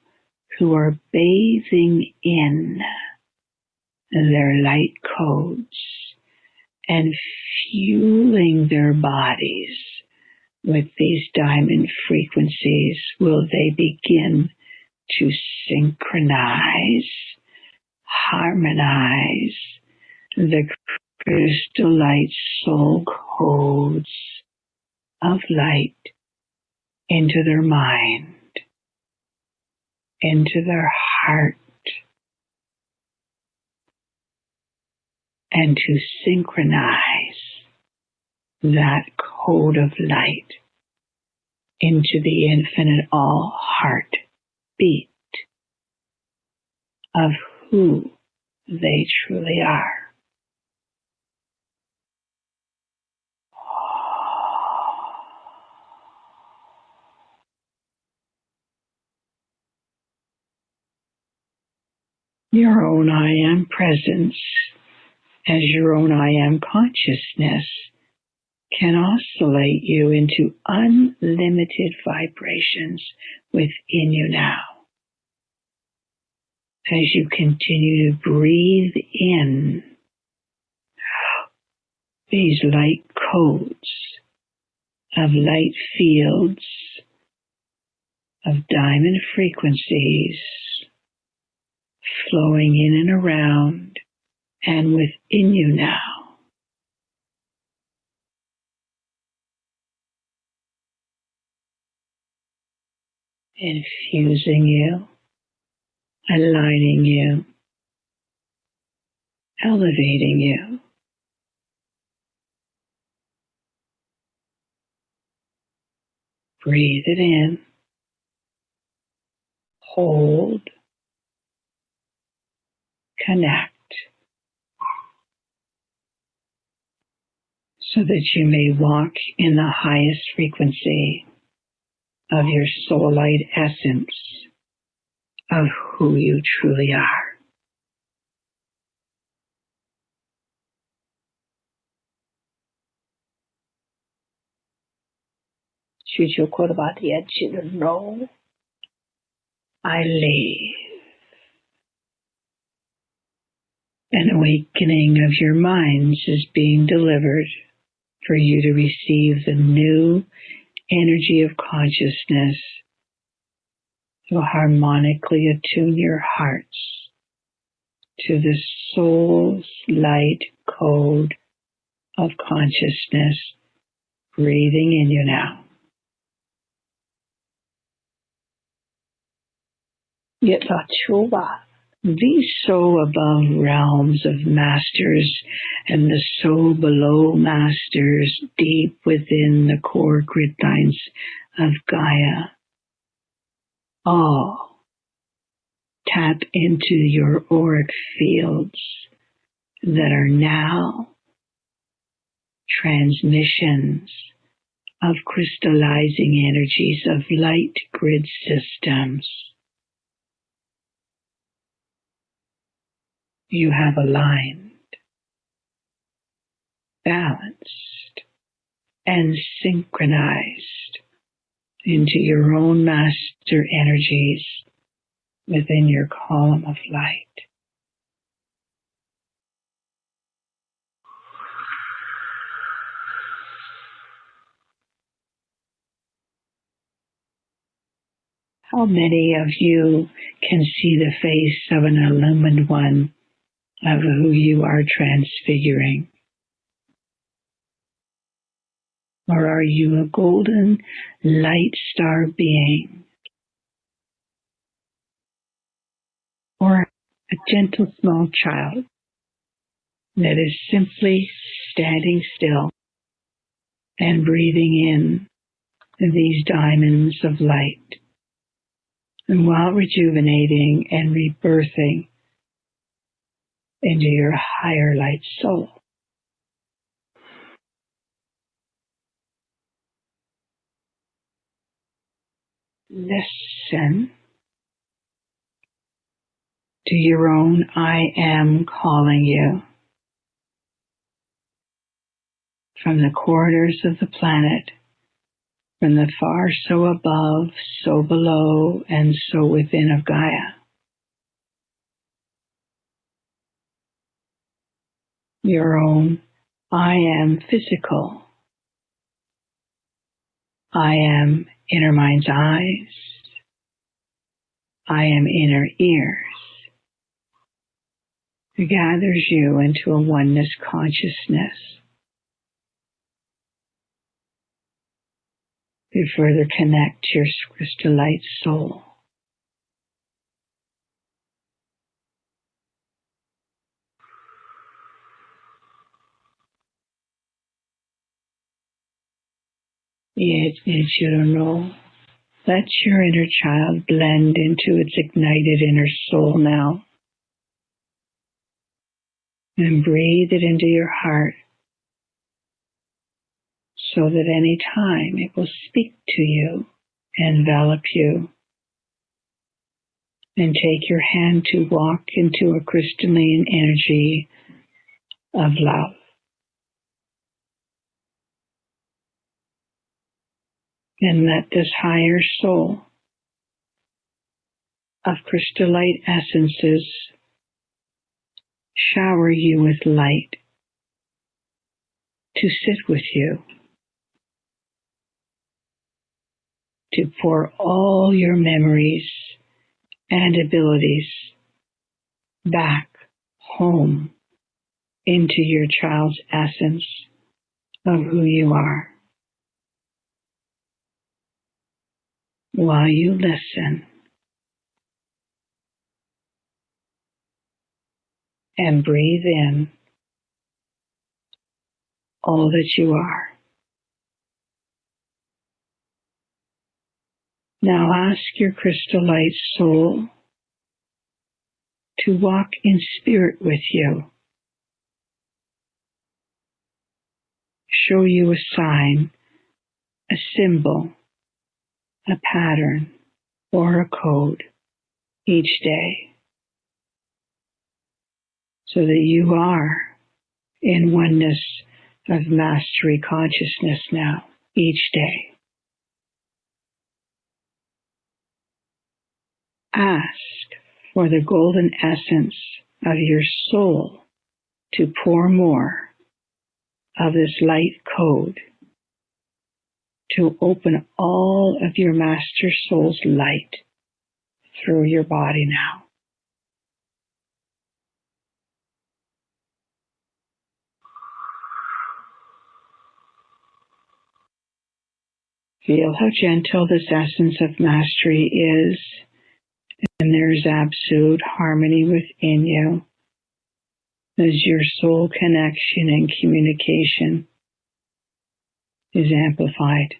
who are bathing in their light codes and fueling their bodies with these diamond frequencies. Will they begin to synchronize, harmonize the crystalline soul codes of light into their mind, into their heart, and to synchronize that code of light into the infinite all heart beat of who they truly are. Your own I am presence, as your own I am consciousness, can oscillate you into unlimited vibrations within you now. As you continue to breathe in these light codes of light fields of diamond frequencies flowing in and around and within you now, infusing you, aligning you, elevating you. Breathe it in, hold, connect, so that you may walk in the highest frequency of your soul light essence of who you truly are. I leave. An awakening of your minds is being delivered for you to receive the new energy of consciousness to harmonically attune your hearts to the soul's light code of consciousness breathing in you now. These so above realms of masters and the so below masters deep within the core grid lines of Gaia all tap into your auric fields that are now transmissions of crystallizing energies of light grid systems. You have aligned, balanced, and synchronized into your own master energies within your column of light. How many of you can see the face of an illumined one of who you are transfiguring? Or are you a golden light star being? Or a gentle small child that is simply standing still and breathing in these diamonds of light, and while rejuvenating and rebirthing into your higher light soul. Listen to your own I am calling you from the corridors of the planet, from the far so above, so below, and so within of Gaia. Your own I am physical. I am inner mind's eyes. I am inner ears. It gathers you into a oneness consciousness to further connect your crystallite soul. Let your inner child blend into its ignited inner soul now. And breathe it into your heart so that any time it will speak to you, envelop you, and take your hand to walk into a crystalline energy of love. And let this higher soul of crystallite essences shower you with light to sit with you, to pour all your memories and abilities back home into your child's essence of who you are. while you listen and breathe in all that you are. Now ask your crystal light soul to walk in spirit with you. Show you a sign, a symbol, a pattern, or a code each day, so that you are in oneness of mastery consciousness now, each day. Ask for the golden essence of your soul to pour more of this light code to open all of your master soul's light through your body now. Feel how gentle this essence of mastery is, and there's absolute harmony within you as your soul connection and communication is amplified.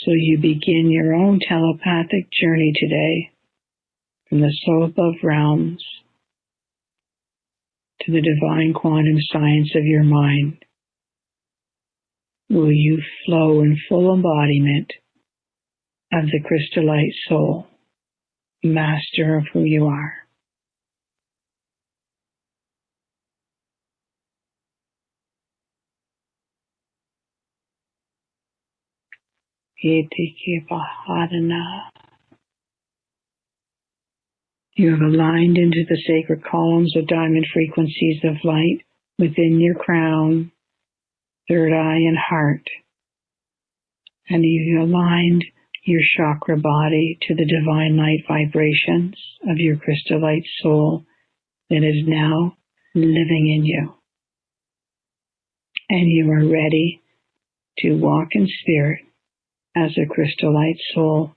So you begin your own telepathic journey today from the soul above realms to the divine quantum science of your mind. Will you flow in full embodiment of the crystallite soul, master of who you are. You have aligned into the sacred columns of diamond frequencies of light within your crown, third eye, and heart. And you aligned your chakra body to the divine light vibrations of your crystallite soul that is now living in you. And you are ready to walk in spirit as a crystallite soul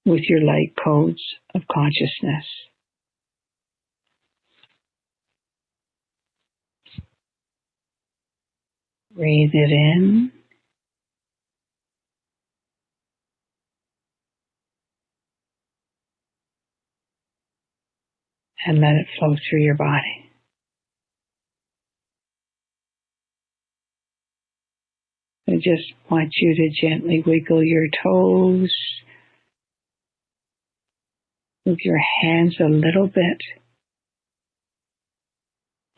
with your light codes of consciousness. Breathe it in. And let it flow through your body. I just want you to gently wiggle your toes, move your hands a little bit,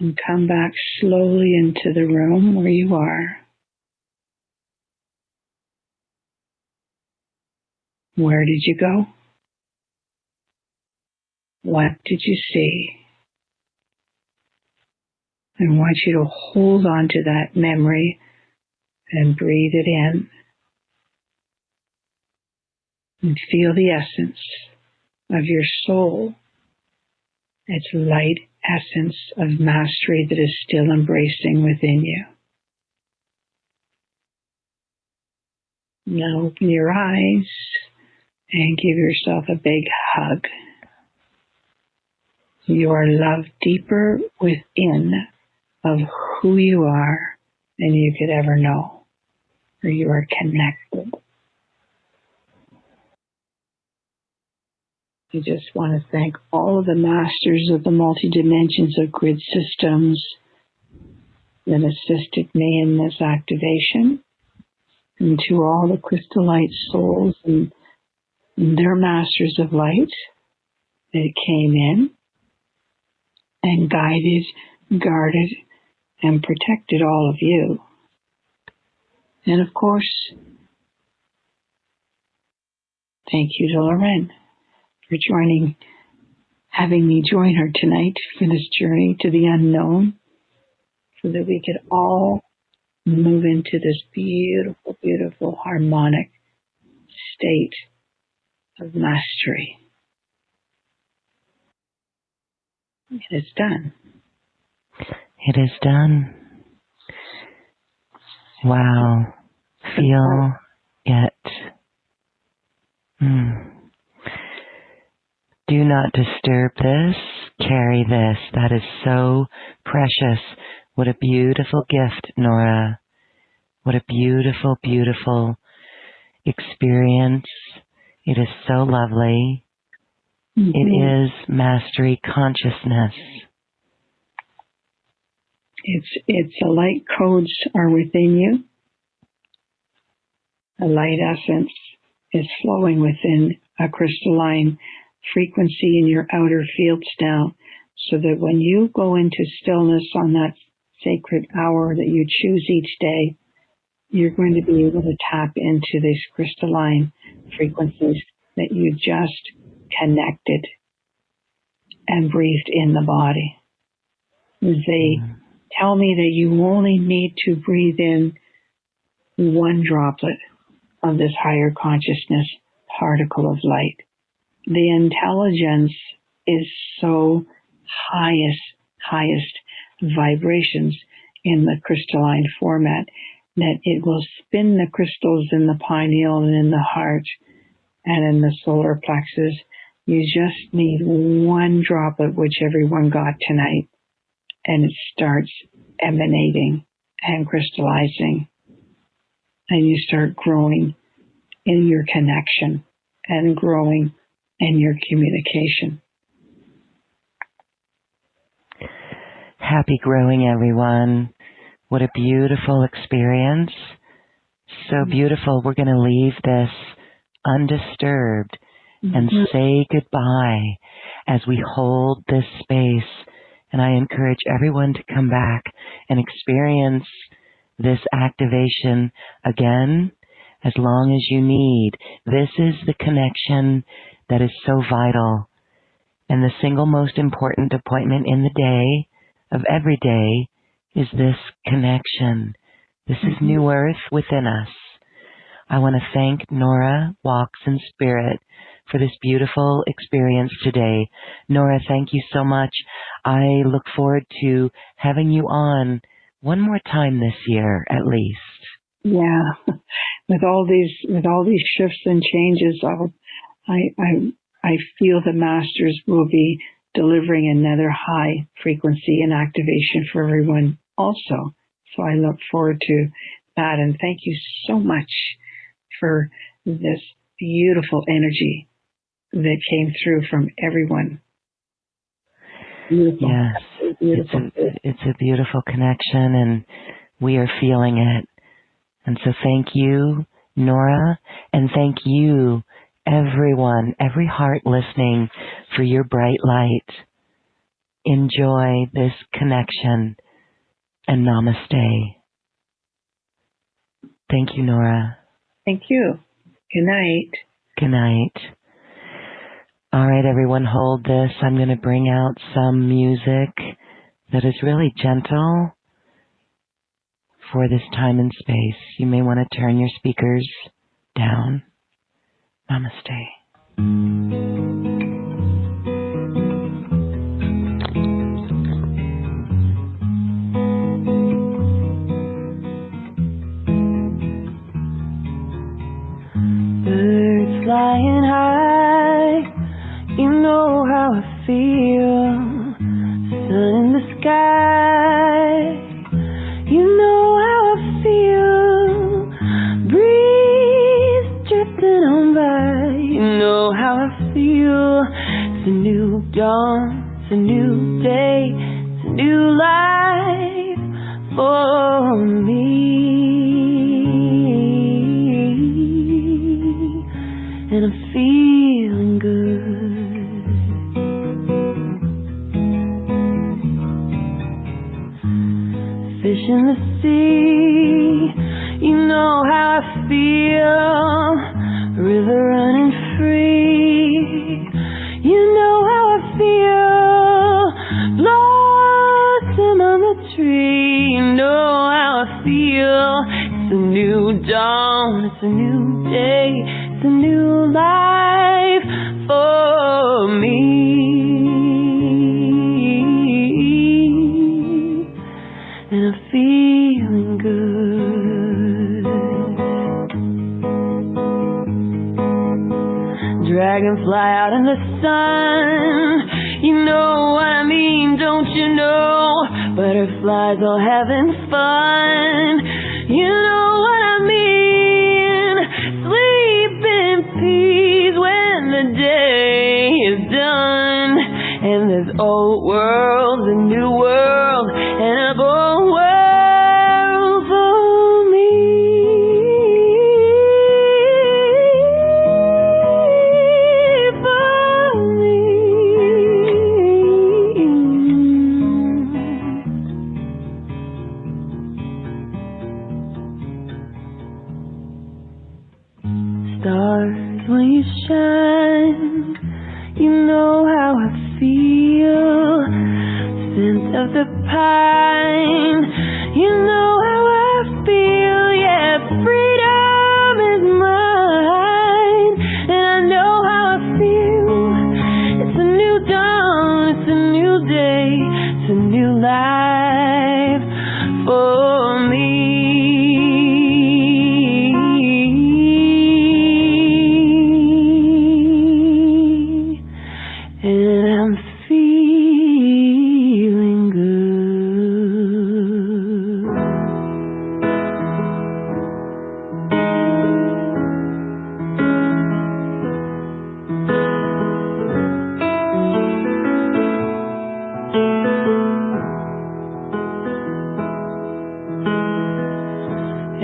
and come back slowly into the room where you are. Where did you go? What did you see? I want you to hold on to that memory and breathe it in. And feel the essence of your soul, its light essence of mastery that is still embracing within you. Now open your eyes and give yourself a big hug. You are loved deeper within of who you are than you could ever know, or you are connected. I just want to thank all of the masters of the multi-dimensions of grid systems that assisted me in this activation, and to all the crystallite souls and their masters of light that came in and guided, guarded, and protected all of you. And of course, thank you to Loren for having me join her tonight for this journey to the unknown, so that we could all move into this beautiful, beautiful harmonic state of mastery. It is done. It is done. Wow. Feel it. not disturb this. Carry this. That is so precious. What a beautiful gift, Nora. What a beautiful, beautiful experience. It is so lovely. Mm-hmm. It is mastery consciousness. It's the light codes are within you. The light essence is flowing within a crystalline frequency in your outer fields now, so that when you go into stillness on that sacred hour that you choose each day, you're going to be able to tap into these crystalline frequencies that you just connected and breathed in the body. They tell me that you only need to breathe in one droplet of this higher consciousness particle of light. The intelligence is so highest vibrations in the crystalline format that it will spin the crystals in the pineal and in the heart and in the solar plexus. You just need one droplet, which everyone got tonight, and it starts emanating and crystallizing, and you start growing in your connection and growing in your communication. Happy growing, everyone. What a beautiful experience. So beautiful. We're going to leave this undisturbed and say goodbye as we hold this space. And I encourage everyone to come back and experience this activation again as long as you need. This is the connection that is so vital. And the single most important appointment in the day, of every day, is this connection. This is new earth within us. I want to thank Nora, WalksInSpirit, for this beautiful experience today. Nora, thank you so much. I look forward to having you on one more time this year, at least. Yeah, with all these shifts and changes, I feel the masters will be delivering another high frequency and activation for everyone also. So I look forward to that, and thank you so much for this beautiful energy that came through from everyone. Beautiful. Yes, Beautiful. it's a beautiful connection, and we are feeling it. And so thank you, Nora, and thank you, everyone, every heart listening, for your bright light. Enjoy this connection, and namaste. Thank you, Nora. Thank you. Good night. Good night. All right, everyone, hold this. I'm going to bring out some music that is really gentle for this time and space. You may want to turn your speakers down. Namaste. Birds flying high, you know how I feel. Sun in the sky, you know how I feel. Breeze drifting on by, you know how I feel. It's a new dawn, it's a new day, it's a new life for me. And I'm feeling good. Fish in the sea, you know how I feel. River running free, you know how I feel. Blossom on the tree, you know how I feel. It's a new dawn, it's a new day, it's a new life for me. And I'm feeling good. dragonfly out in the sun. You know what I mean, don't you know? Butterflies all having fun. You know what I mean. Sleep in peace when the day is done. And this old world's a new world, and a bold world for me. Stars, when you shine, you know how I feel. Scent of the pine, you know how I feel. Yeah, freedom is mine, and I know how I feel. It's a new dawn, it's a new day, it's a new life for me. And I'm feeling good.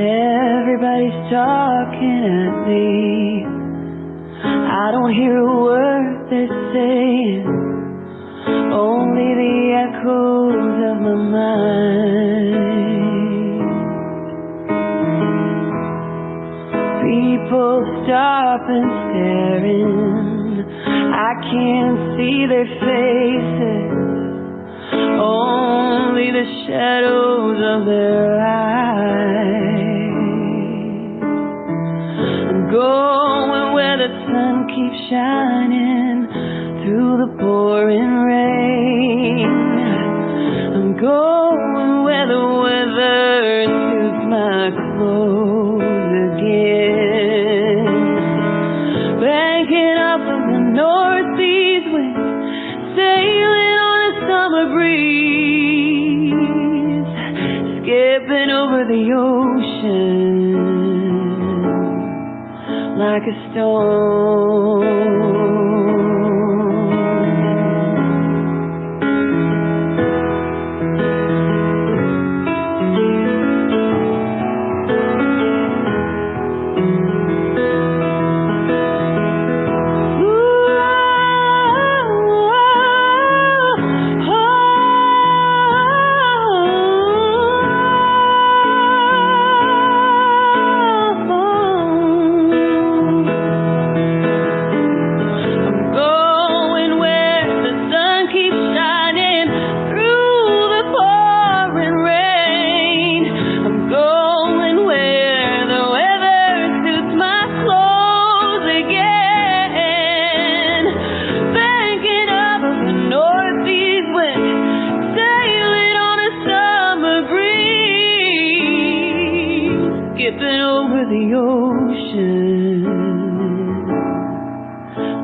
Everybody's talking at me. I don't hear a word they're saying, only the echoes of my mind. People stop and staring, I can't see their faces, only the shadows of their eyes. I'm going where the sun keeps shining through the pouring rain. I'm going where the weather suits my clothes again. Banking up of the northeast wind, sailing on a summer breeze, skipping over the ocean like a stone.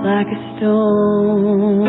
Like a stone.